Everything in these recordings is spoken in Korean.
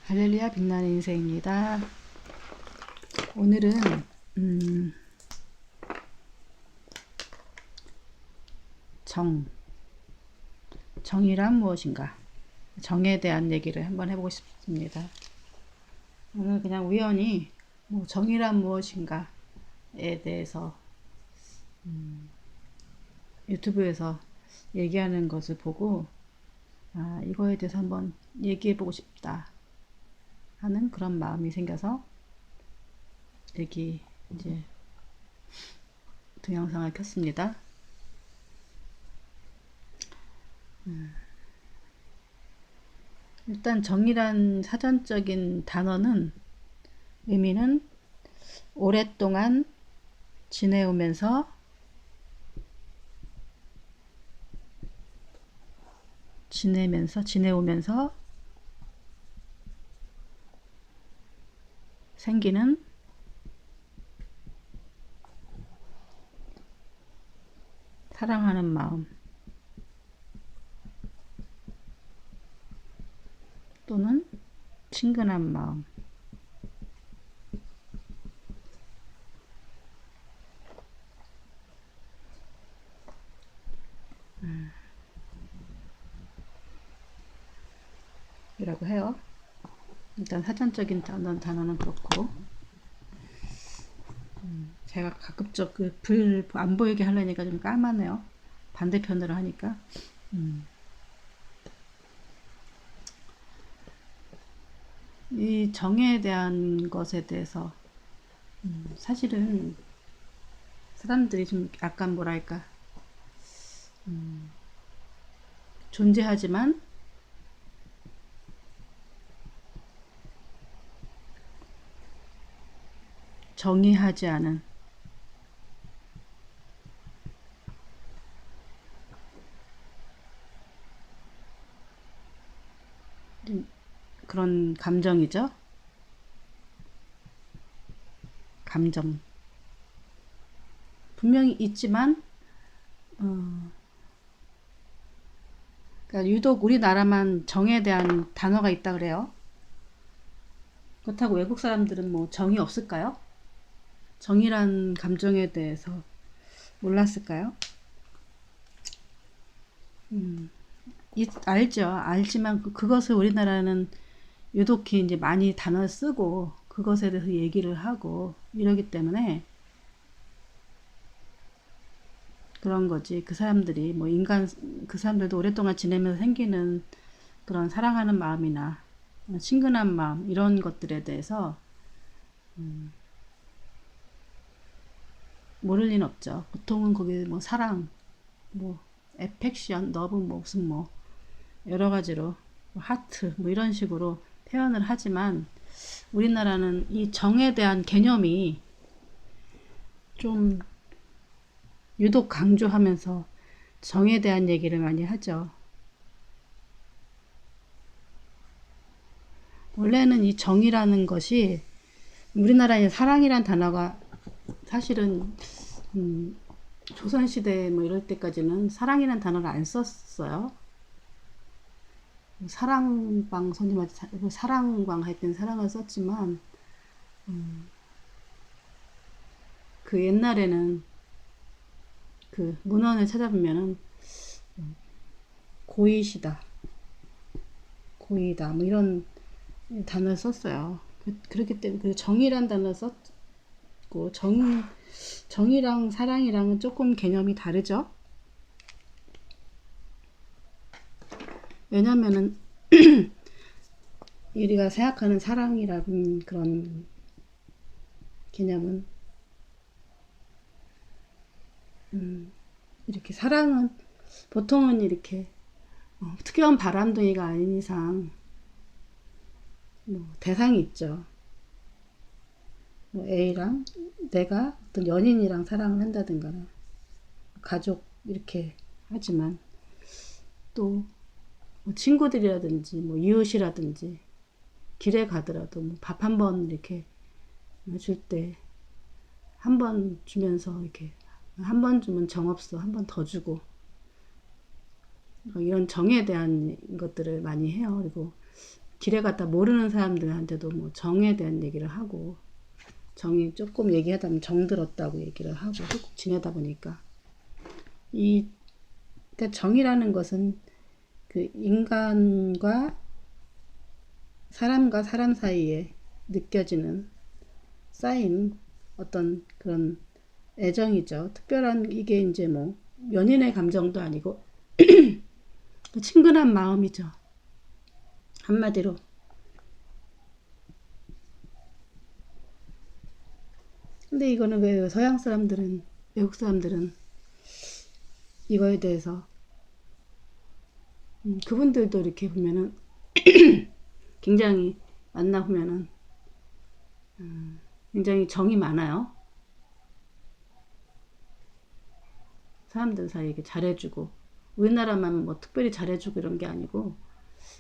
할렐루야 빛나는 인생입니다. 오늘은 정이란 무엇인가? 정에 대한 얘기를 한번 해보고 싶습니다. 오늘 그냥 우연히 정이란 무엇인가에 대해서 유튜브에서 얘기하는 것을 보고 이거에 대해서 한번 얘기해보고 싶다 하는 그런 마음이 생겨서 이제 동영상을 켰습니다. 일단 정이란 사전적인 단어는 의미는 오랫동안 지내오면서 생기는 사랑하는 마음 또는 친근한 마음, 이라고 해요. 일단 사전적인 단어는 그렇고, 제가 가급적 그 불 안 보이게 하려니까 좀 까마네요. 반대편으로 하니까. 이 정에 대한 것에 대해서 사실은 사람들이 좀 약간 뭐랄까 존재하지만 정의하지 않은 그런 감정이죠. 감정 분명히 있지만 그러니까 유독 우리나라만 정에 대한 단어가 있다 그래요. 그렇다고 외국 사람들은 뭐 정이 없을까요? 정이란 감정에 대해서 몰랐을까요? 알죠. 알지만 그것을 우리나라는 유독히 이제 많이 단어를 쓰고 그것에 대해서 얘기를 하고 이러기 때문에 그런 거지. 그 사람들이 그 사람들도 오랫동안 지내면서 생기는 그런 사랑하는 마음이나 친근한 마음 이런 것들에 대해서 모를 리는 없죠. 보통은 거기 사랑, 애펙션, 러브 무슨 여러 가지로 하트 이런 식으로 표현을 하지만 우리나라는 이 정에 대한 개념이 좀 유독 강조하면서 정에 대한 얘기를 많이 하죠. 원래는 이 정이라는 것이 우리나라의 사랑이란 단어가 사실은 조선시대 이럴 때까지는 사랑이란 단어를 안 썼어요. 사랑방 손님한테 사랑방 할 땐 사랑을 썼지만 그 옛날에는 그 문헌을 찾아보면은 고이시다, 고이다 이런 단어를 썼어요. 그렇기 때문에 그 정이란 단어를 썼고 정이랑 사랑이랑은 조금 개념이 다르죠. 왜냐면은 우리가 생각하는 사랑이라는 그런 개념은 이렇게 사랑은 보통은 이렇게 특이한 바람둥이가 아닌 이상 대상이 있죠. A랑 내가 어떤 연인이랑 사랑을 한다든가 가족 이렇게 하지만 또 친구들이라든지 이웃이라든지 길에 가더라도 밥 한 번 이렇게 줄 때 한 번 주면서 이렇게 한 번 주면 정없어 한 번 더 주고 이런 정에 대한 것들을 많이 해요. 그리고 길에 갔다 모르는 사람들한테도 뭐 정에 대한 얘기를 하고, 정이 조금 얘기하다 보면 정들었다고 얘기를 하고 지내다 보니까, 그러니까 정이라는 것은 그 인간과 사람 사이에 느껴지는 쌓인 어떤 그런 애정이죠. 특별한, 이게 이제 뭐 연인의 감정도 아니고 친근한 마음이죠. 한마디로. 근데 이거는 왜 서양 사람들은, 외국 사람들은 이거에 대해서 그분들도 이렇게 보면은 굉장히 만나보면은 굉장히 정이 많아요. 사람들 사이에 이렇게 잘해주고, 우리나라만 뭐 특별히 잘해주고 이런 게 아니고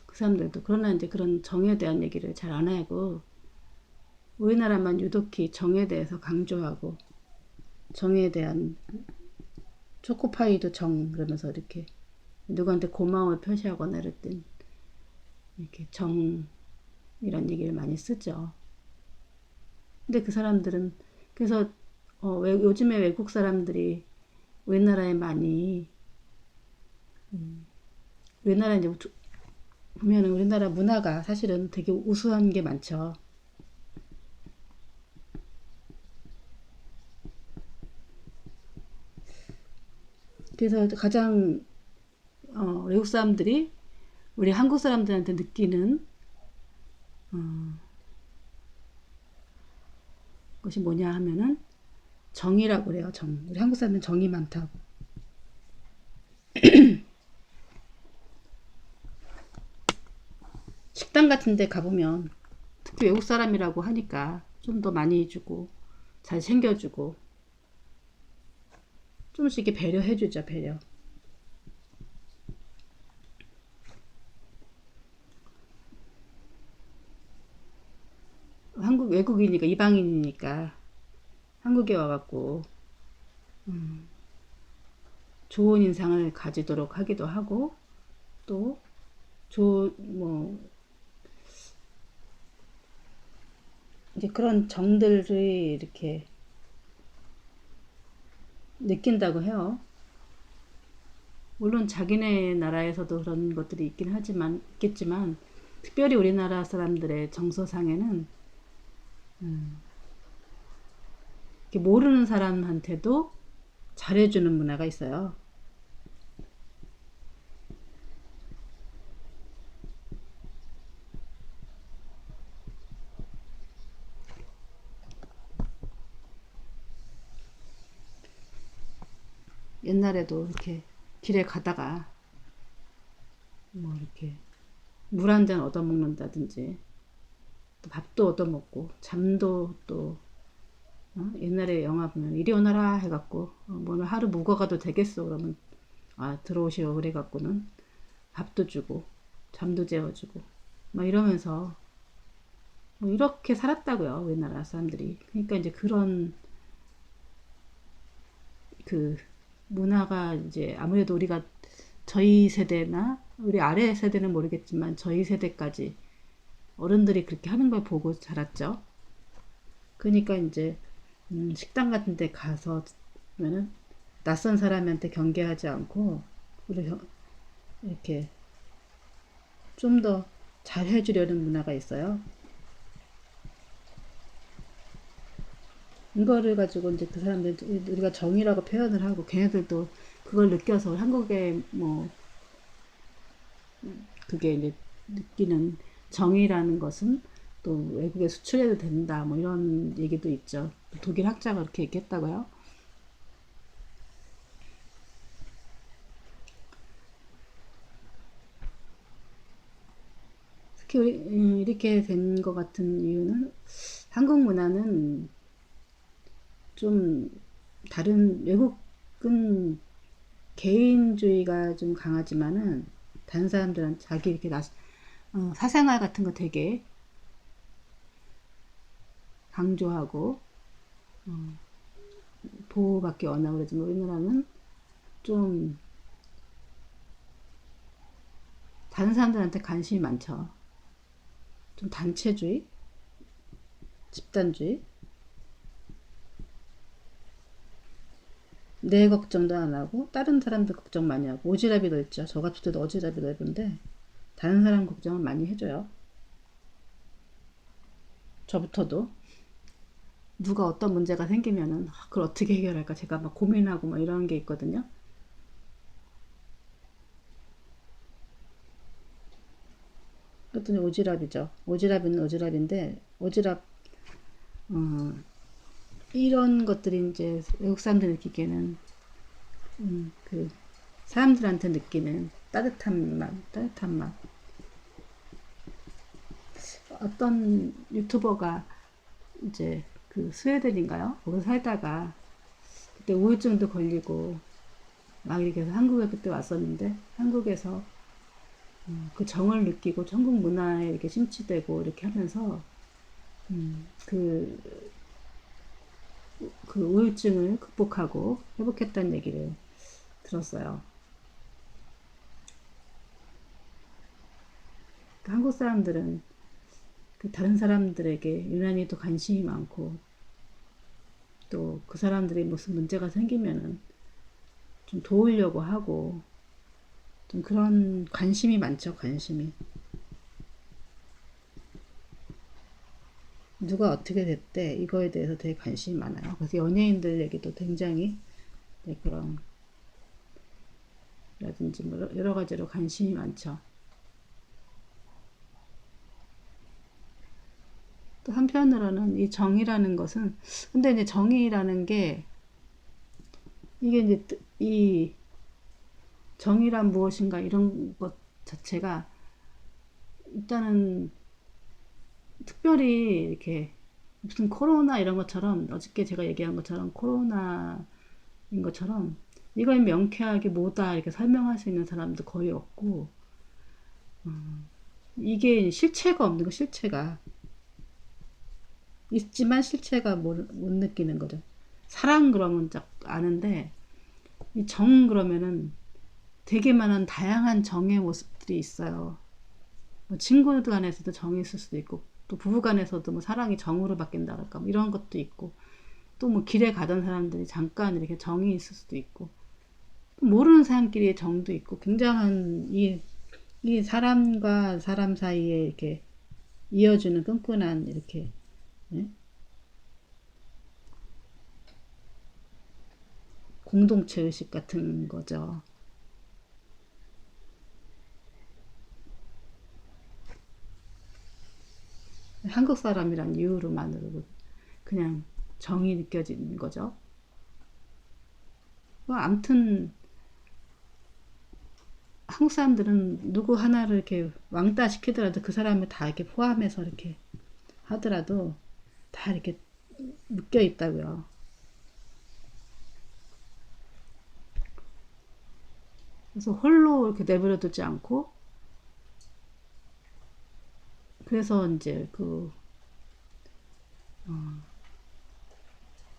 그 사람들도. 그러나 이제 그런 정에 대한 얘기를 잘 안 하고, 우리나라만 유독히 정에 대해서 강조하고, 정에 대한, 초코파이도 정 그러면서 이렇게 누구한테 고마움을 표시하거나 이럴 땐 이렇게 정이란 얘기를 많이 쓰죠. 근데 그 사람들은, 그래서 요즘에 외국 사람들이 우리나라에 많이, 우리나라 이제 보면은 우리나라 문화가 사실은 되게 우수한 게 많죠. 그래서 가장 외국 사람들이 우리 한국 사람들한테 느끼는 것이 뭐냐 하면은 정이라고 그래요. 정. 우리 한국 사람들은 정이 많다고. 식당 같은 데 가보면 특히 외국 사람이라고 하니까 좀 더 많이 주고 잘 챙겨주고 조금씩 이렇게 배려해주죠. 배려. 한국 외국이니까, 이방인이니까 한국에 와갖고 좋은 인상을 가지도록 하기도 하고, 또 뭐 이제 그런 정들을 이렇게 느낀다고 해요. 물론 자기네 나라에서도 그런 것들이 있겠지만 특별히 우리나라 사람들의 정서상에는 이렇게 모르는 사람한테도 잘해주는 문화가 있어요. 옛날에도 이렇게 길에 가다가 뭐 이렇게 물 한 잔 얻어 먹는다든지, 또 밥도 얻어 먹고, 잠도 또 옛날에 영화 보면 이리 오너라 해갖고 뭐 오늘 하루 묵어가도 되겠어 그러면 들어오시오 그래갖고는 밥도 주고 잠도 재워주고 막 이러면서 뭐 이렇게 살았다고요, 우리나라 사람들이. 그러니까 이제 그런 그 문화가 이제 아무래도 우리가, 저희 세대나 우리 아래 세대는 모르겠지만 저희 세대까지 어른들이 그렇게 하는 걸 보고 자랐죠. 그러니까 이제 식당 같은 데 가서 면은 낯선 사람한테 경계하지 않고 이렇게 좀 더 잘해주려는 문화가 있어요. 이거를 가지고 이제 그 사람들, 우리가 정이라고 표현을 하고 걔네들도 그걸 느껴서 한국에 뭐 그게 이제 느끼는 정이라는 것은 또 외국에 수출해도 된다 뭐 이런 얘기도 있죠. 독일 학자가 그렇게 얘기했다고요. 특히 이렇게 된 것 같은 이유는, 한국 문화는 좀 다른, 외국은 개인주의가 좀 강하지만은 다른 사람들은 자기 이렇게 사생활 같은 거 되게 강조하고 보호받기 원하고 그러지만, 우리나라는 좀 다른 사람들한테 관심이 많죠. 좀 단체주의, 집단주의, 내 걱정도 안 하고 다른 사람들 걱정 많이 하고 오지랖이 넓죠. 저 같은 때도 오지랖이 넓은데 다른 사람 걱정을 많이 해줘요. 저부터도 누가 어떤 문제가 생기면은 그걸 어떻게 해결할까 제가 막 고민하고 막 이런 게 있거든요. 그랬더니 오지랖이죠. 오지랖은 오지랖인데 오지랖 어, 이런 것들이 이제 외국 사람들 느끼기에는 그 사람들한테 느끼는 따뜻한 맛, 따뜻한 맛. 어떤 유튜버가 이제 그 스웨덴인가요? 거기서 살다가 그때 우울증도 걸리고 막 이렇게 해서 한국에 그때 왔었는데 한국에서 그 정을 느끼고 한국 문화에 이렇게 심취되고 이렇게 하면서 그, 그 우울증을 극복하고 회복했다는 얘기를 들었어요. 그 한국 사람들은 그 다른 사람들에게 유난히 또 관심이 많고 또 그 사람들이 무슨 문제가 생기면은 좀 도우려고 하고 좀 그런 관심이 많죠, 관심이. 누가 어떻게 됐대 이거에 대해서 되게 관심이 많아요. 그래서 연예인들 얘기도 굉장히 네, 그런 라든지 뭐 여러 가지로 관심이 많죠. 또 한편으로는 이 정의라는 것은 근데 이제 정의라는 게 이게 이제 이 정의란 무엇인가 이런 것 자체가 일단은 특별히 이렇게 무슨 코로나 이런 것처럼 어저께 제가 얘기한 것처럼 코로나인 것처럼 이걸 명쾌하게 뭐다 이렇게 설명할 수 있는 사람도 거의 없고 이게 실체가 없는 거 실체가 있지만 실체가 못 느끼는 거죠. 사랑 그러면 딱 아는데 이 정 그러면은 되게 많은 다양한 정의 모습들이 있어요. 뭐 친구들 간에서도 정이 있을 수도 있고 또 부부 간에서도 뭐 사랑이 정으로 바뀐다 그럴까 뭐 이런 것도 있고 또 뭐 길에 가던 사람들이 잠깐 이렇게 정이 있을 수도 있고 모르는 사람끼리의 정도 있고 굉장한 이 사람과 사람 사이에 이렇게 이어주는 끈끈한 이렇게 예? 공동체 의식 같은 거죠. 한국 사람이란 이유로만으로도 그냥 정이 느껴지는 거죠. 뭐 아무튼 한국 사람들은 누구 하나를 이렇게 왕따 시키더라도 그 사람을 다 이렇게 포함해서 이렇게 하더라도 다 이렇게 묶여 있다고요. 그래서 홀로 이렇게 내버려 두지 않고 그래서 이제 그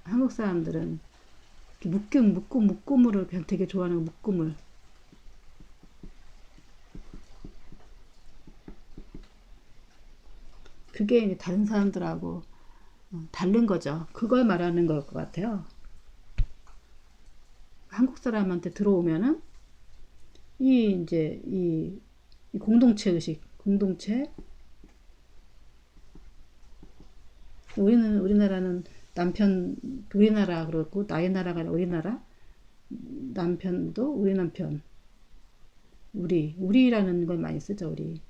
한국 사람들은 묶음을 그냥 되게 좋아하는 묶음을 그게 이제 다른 사람들하고 다른 거죠. 그걸 말하는 것 같아요. 한국 사람한테 들어오면은 이제 이 공동체 의식, 공동체 우리나라는 남편 우리나라 그렇고 나의 나라가 아니라 우리나라 남편도 우리 남편 우리라는 걸 많이 쓰죠 우리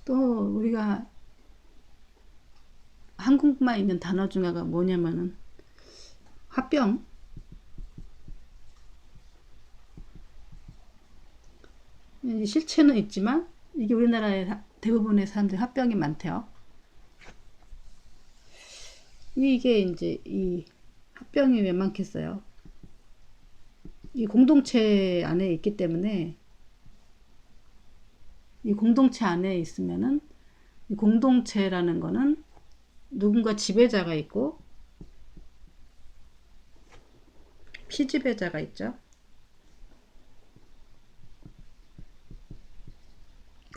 또 우리가 한국만 있는 단어 중에가 뭐냐면은 화병 실체는 있지만 이게 우리나라의 대부분의 사람들이 화병이 많대요. 이게 이제 이 화병이 왜 많겠어요? 이 공동체 안에 있기 때문에 이 공동체 안에 있으면은 이 공동체라는 거는 누군가 지배자가 있고 피지배자가 있죠.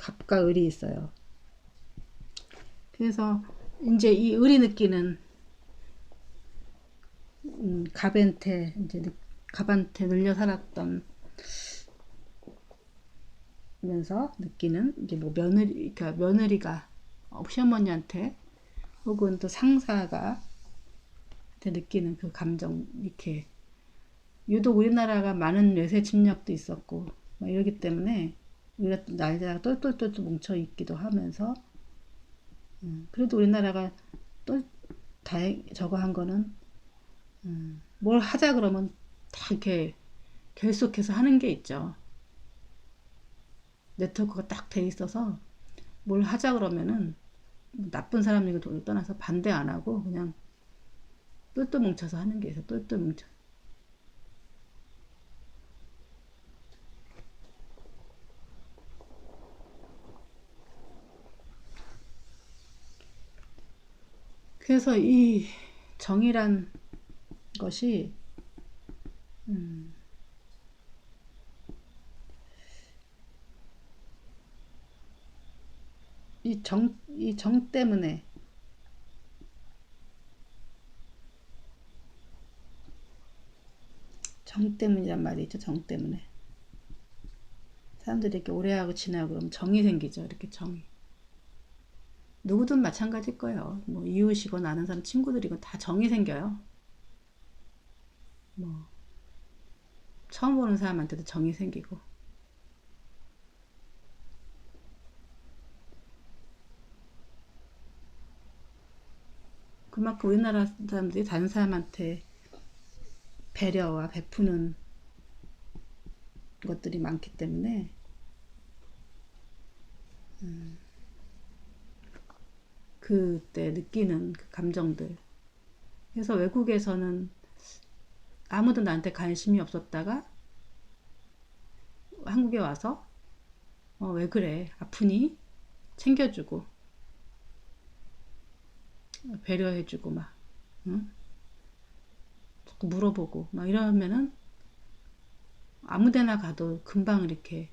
갑과 을이 있어요. 그래서 이제 이 을이 느끼는 갑한테 이제 갑한테 눌려 살았던 면서 느끼는 이제 뭐 며느리, 그러니까 며느리가 시어머니한테 혹은 또 상사가 느끼는 그 감정, 이렇게 유독 우리나라가 많은 외세 침략도 있었고 막 이러기 때문에 우리가 나이가 똘똘똘 뭉쳐 있기도 하면서 그래도 우리나라가 또 저거 한 거는 뭘 하자 그러면 다 이렇게 결속해서 하는 게 있죠. 네트워크가 딱 돼 있어서 뭘 하자 그러면은 나쁜 사람이고 떠나서 반대 안 하고 그냥 똘똘 뭉쳐서 하는 게 있어. 똘똘 뭉쳐. 그래서 이 정이란 것이 이 정 때문에 정 때문이란 말이 있죠. 정 때문에 사람들이 이렇게 오래하고 지나고 그러면 정이 생기죠. 이렇게 정이. 누구든 마찬가지일 거예요. 뭐 이웃이건 아는 사람, 친구들이건 다 정이 생겨요. 뭐 처음 보는 사람한테도 정이 생기고. 그만큼 우리나라 사람들이 다른 사람한테 배려와 베푸는 것들이 많기 때문에 그때 느끼는 그 감정들. 그래서 외국에서는 아무도 나한테 관심이 없었다가 한국에 와서 왜 그래? 아프니? 챙겨주고 배려해주고 막 응? 자꾸 물어보고 막 이러면은 아무데나 가도 금방 이렇게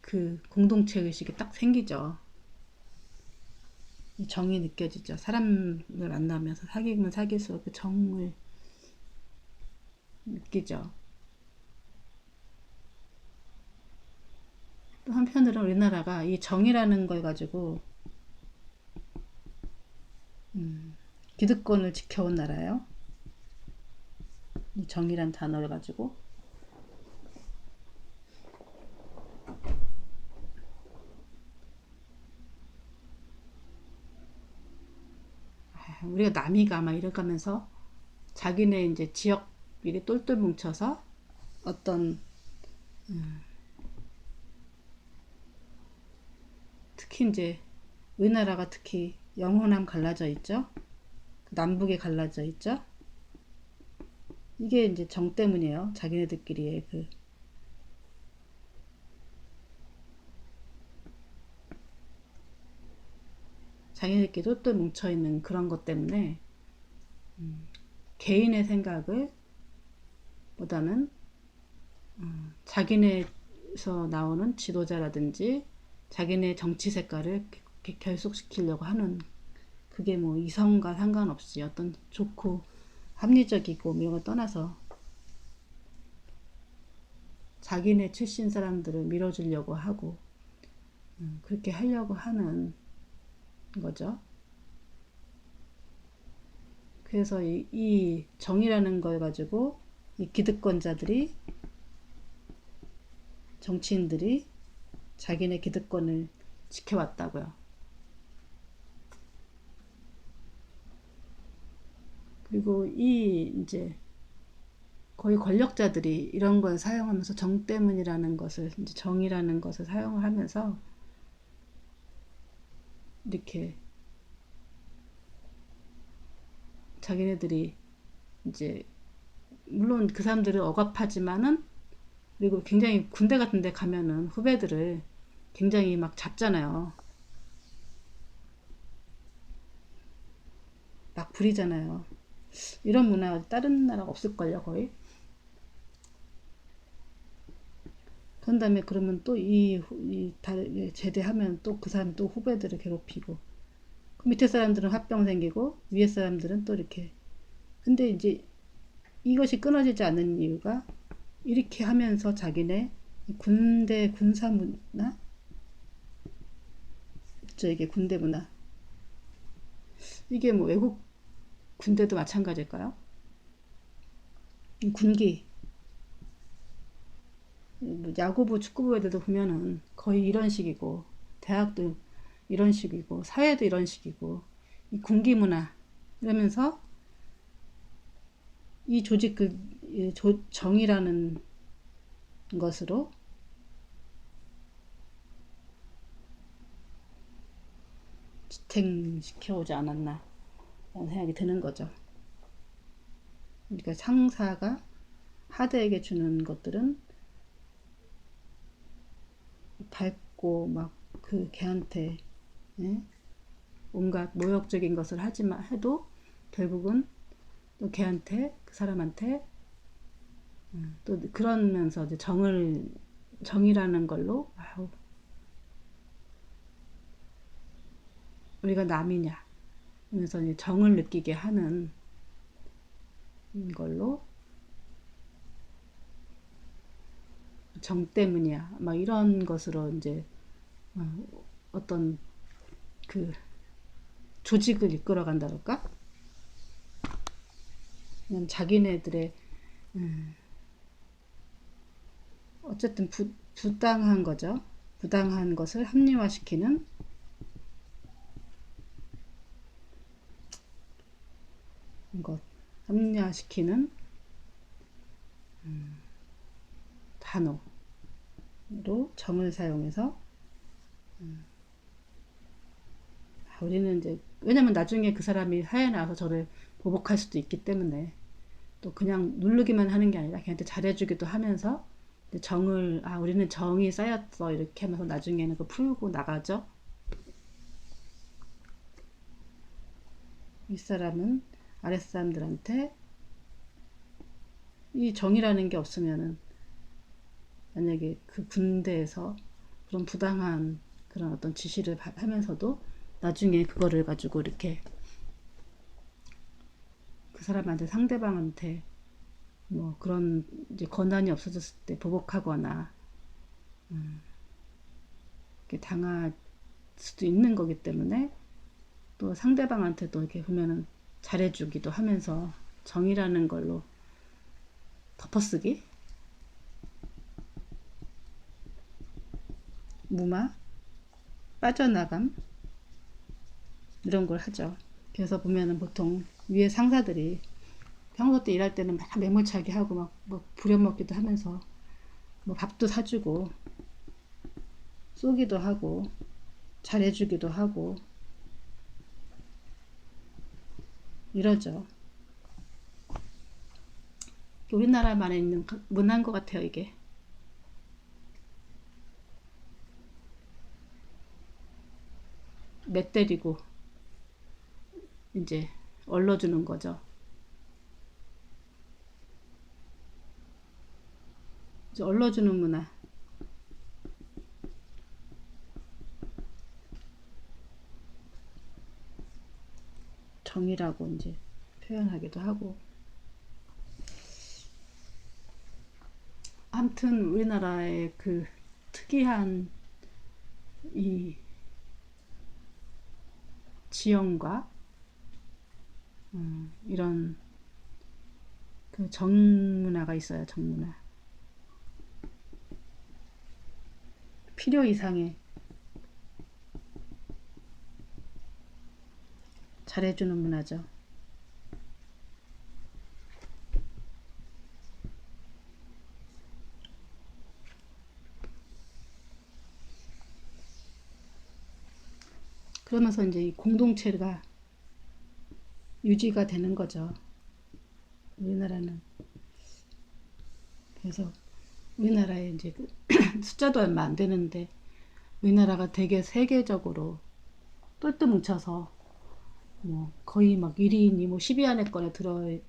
그 공동체 의식이 딱 생기죠. 이 정이 느껴지죠. 사람을 만나면서 사귀면 사귈수록 그 정을 느끼죠. 또 한편으로 우리나라가 이 정이라는 걸 가지고 기득권을 지켜온 나라예요. 이 정이란 단어를 가지고 우리가 남이가 막 이래가면서 자기네 이제 지역끼리 똘똘 뭉쳐서 어떤 특히 이제 우리나라가 특히 영호남 갈라져 있죠. 남북에 갈라져 있죠. 이게 이제 정 때문이에요. 자기네들끼리의 그 자기네들끼리 똘똘 뭉쳐있는 그런 것 때문에 개인의 생각을 보다는 자기네에서 나오는 지도자라든지 자기네 정치 색깔을 결속시키려고 하는 그게 뭐 이성과 상관없이 어떤 좋고 합리적이고 이런 걸 떠나서 자기네 출신 사람들을 밀어주려고 하고 그렇게 하려고 하는 거죠. 그래서 이 정이라는 걸 가지고 이 기득권자들이 정치인들이 자기네 기득권을 지켜왔다고요. 그리고 이 이제 거의 권력자들이 이런 걸 사용하면서 정 때문이라는 것을 이제 정이라는 것을 사용을 하면서 이렇게 자기네들이 이제 물론 그 사람들은 억압하지만은 그리고 굉장히 군대 같은 데 가면은 후배들을 굉장히 막 잡잖아요. 막 부리잖아요. 이런 문화가 다른 나라가 없을걸요, 거의. 그런 다음에 그러면 또 제대하면 또 그 사람이 또 후배들을 괴롭히고, 그 밑에 사람들은 화병 생기고 위에 사람들은 또 이렇게. 근데 이제 이것이 끊어지지 않는 이유가 이렇게 하면서 자기네 군대 군사 문화, 이게 군대 문화, 이게 뭐 외국 군대도 마찬가지일까요? 군기, 뭐 야구부 축구부 애들도 보면은 거의 이런 식이고, 대학도 이런 식이고, 사회도 이런 식이고, 이 군기 문화 이러면서 이 조직 정이라는 것으로 지탱시켜오지 않았나 라는 생각이 드는 거죠. 그러니까 상사가 하대에게 주는 것들은 밟고 막 그 걔한테, 예? 온갖 모욕적인 것을 하지만 해도 결국은 또 걔한테, 그 사람한테 또 그러면서 이제 정이라는 걸로, 아우, 우리가 남이냐 그래서 이제 정을 느끼게 하는 걸로, 정 때문이야 막 이런 것으로 이제 어떤 그 조직을 이끌어 간다랄까? 그냥 자기네들의 어쨌든 부당한 거죠. 부당한 것을 합리화시키는 것, 합리화시키는 단어로 정을 사용해서, 우리는 이제 왜냐면 나중에 그 사람이 사회에 나와서 저를 보복할 수도 있기 때문에 또 그냥 누르기만 하는 게 아니라 걔한테 잘해주기도 하면서 우리는 정이 쌓였어 이렇게 하면서 나중에는 그 풀고 나가죠. 윗사람은 아랫사람들한테 이 정이라는 게 없으면은 만약에 그 군대에서 그런 부당한 그런 어떤 지시를 하면서도 나중에 그거를 가지고 이렇게 그 사람한테, 상대방한테 뭐 그런 이제 권한이 없어졌을 때 보복하거나 이렇게 당할 수도 있는 거기 때문에 또 상대방한테도 이렇게 보면은 잘해주기도 하면서 정이라는 걸로 덮어쓰기, 무마, 빠져나감 이런 걸 하죠. 그래서 보면은 보통 위에 상사들이 평소 때 일할 때는 막 매몰차게 하고 막 부려먹기도 하면서 뭐 밥도 사주고 쏘기도 하고 잘해주기도 하고 이러죠. 우리나라만에 있는 문화인 것 같아요, 이게. 매 때리고 이제 얼러주는 거죠. 이제 얼러주는 문화. 정이라고 이제 표현하기도 하고. 아무튼 우리나라의 그 특이한 이 지형과 이런 그 정문화가 있어요. 정문화. 필요 이상의 잘해주는 문화죠. 그러면서 이제 이 공동체가 유지가 되는 거죠. 우리나라는. 그래서 우리나라에 이제 숫자도 얼마 안 되는데 우리나라가 되게 세계적으로 똘똘 뭉쳐서 뭐 거의 막 1위니 뭐 10위 안에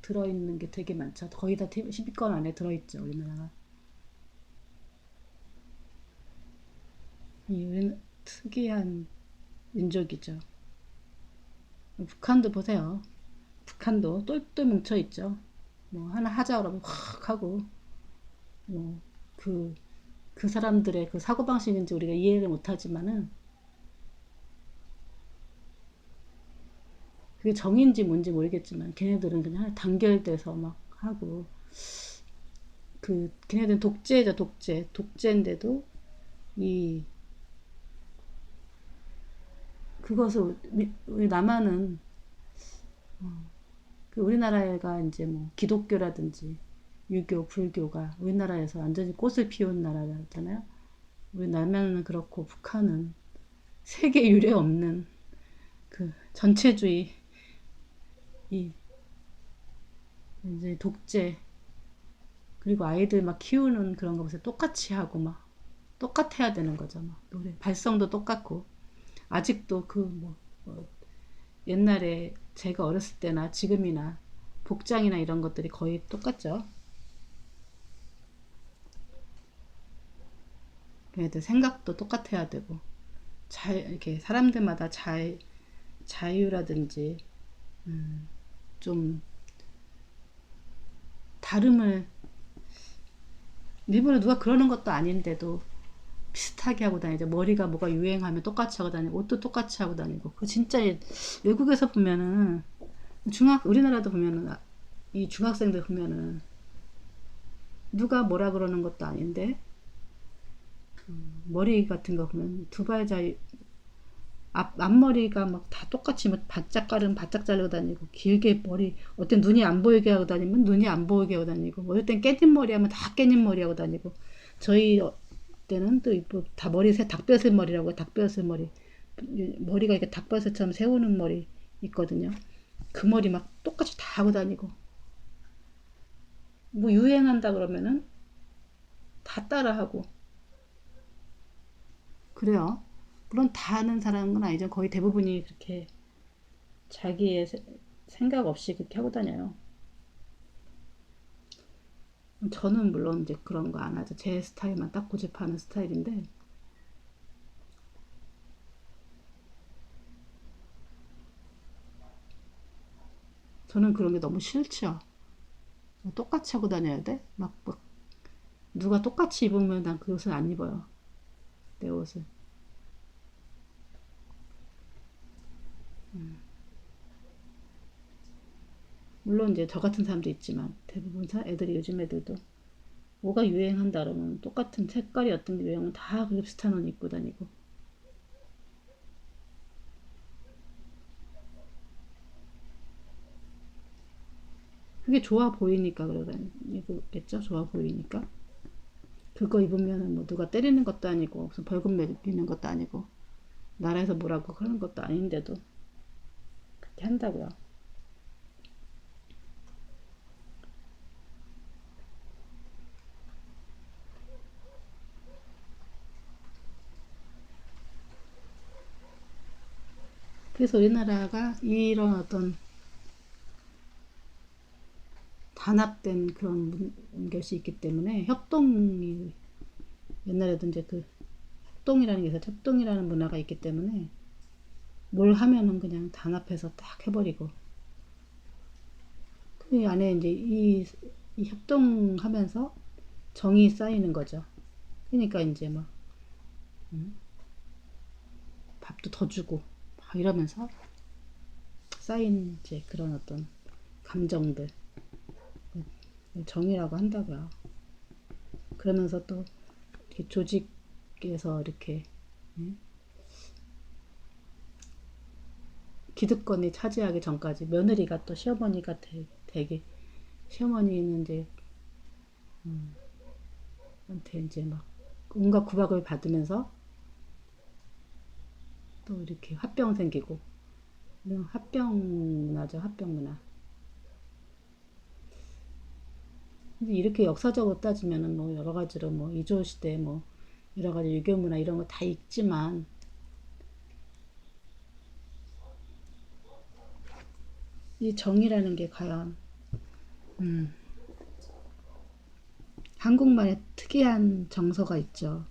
들어있는 게 되게 많죠. 거의 다 10위권 안에 들어있죠, 우리나라가. 우리는 특이한 민족이죠. 북한도 보세요. 북한도 똘똘 뭉쳐 있죠. 뭐 하나 하자 그러면 확 하고 뭐 그 그 사람들의 그 사고방식인지 우리가 이해를 못하지만은 그게 정인지 뭔지 모르겠지만 걔네들은 그냥 단결돼서 막 하고 걔네들은 독재죠. 독재인데도 이 그것을 우리 남한은 그 우리나라가 이제 뭐 기독교라든지 유교, 불교가 우리나라에서 완전히 꽃을 피운 나라잖아요. 우리 남한은 그렇고 북한은 세계 유례 없는 그 전체주의 이 이제 독재 그리고 아이들 막 키우는 그런 거 보세요. 똑같이 하고 막 똑같아야 되는 거죠. 막 노래 발성도 똑같고 아직도 뭐 옛날에 제가 어렸을 때나 지금이나 복장이나 이런 것들이 거의 똑같죠. 걔네들 생각도 똑같아야 되고 이렇게 사람들마다 자유라든지 좀 다름을 일부러 누가 그러는 것도 아닌데도 비슷하게 하고 다니죠. 머리가 뭐가 유행하면 똑같이 하고 다니고 옷도 똑같이 하고 다니고 그 진짜 외국에서 보면은 우리나라도 보면은 이 중학생들 보면은 누가 뭐라 그러는 것도 아닌데 머리 같은 거 보면 두발자유 앞머리가 막 다 똑같이 막 바짝 가르면 바짝 자르고 다니고 길게 머리 어떤 눈이 안 보이게 하고 다니면 눈이 안 보이게 하고 다니고 어떨 땐 깻잎 머리 하면 다 깻잎 머리 하고 다니고 저희 때는 또 다 머리 닭뼈슬 머리라고 닭뼈슬 머리 머리가 이렇게 닭뼈슬처럼 세우는 머리 있거든요. 그 머리 막 똑같이 다 하고 다니고 뭐 유행한다 그러면은 다 따라하고 그래요. 물론 다 하는 사람은 아니죠. 거의 대부분이 그렇게 자기의 생각 없이 그렇게 하고 다녀요. 저는 물론 이제 그런 거 안 하죠. 제 스타일만 딱 고집하는 스타일인데 저는 그런 게 너무 싫죠. 똑같이 하고 다녀야 돼? 막 누가 똑같이 입으면 난 그 옷을 안 입어요. 내 옷을. 물론 이제 저 같은 사람도 있지만 대부분 애들이 요즘 애들도 뭐가 유행한다 그러면 똑같은 색깔이 어떤 게 유행은 다 그렇게 비슷한 옷 입고 다니고 그게 좋아 보이니까 그러겠죠. 좋아 보이니까 그거 입으면 뭐 누가 때리는 것도 아니고 무슨 벌금 매기는 것도 아니고 나라에서 뭐라고 그러는 것도 아닌데도 그렇게 한다고요. 그래서 우리나라가 이런 어떤 단합된 그런 것이 있기 때문에 협동이 옛날에도 이제 그 협동이라는 게 있어요. 협동이라는 문화가 있기 때문에 뭘 하면은 그냥 단합해서 딱 해버리고 그 안에 이제 이 협동하면서 정이 쌓이는 거죠. 그러니까 이제 막 밥도 더 주고 막 이러면서 쌓인 이제 그런 어떤 감정들 정이라고 한다고요. 그러면서 또 이렇게 조직에서 이렇게 기득권이 차지하기 전까지 며느리가 또 시어머니가 되게 시어머니는 이제 한테 이제 막 온갖 구박을 받으면서 또 이렇게 화병 생기고 화병 문화죠. 화병 문화. 근데 이렇게 역사적으로 따지면은 뭐 여러 가지로 뭐 이조 시대 뭐 여러 가지 유교 문화 이런 거 다 있지만 이 정이라는 게 과연 한국만의 특이한 정서가 있죠.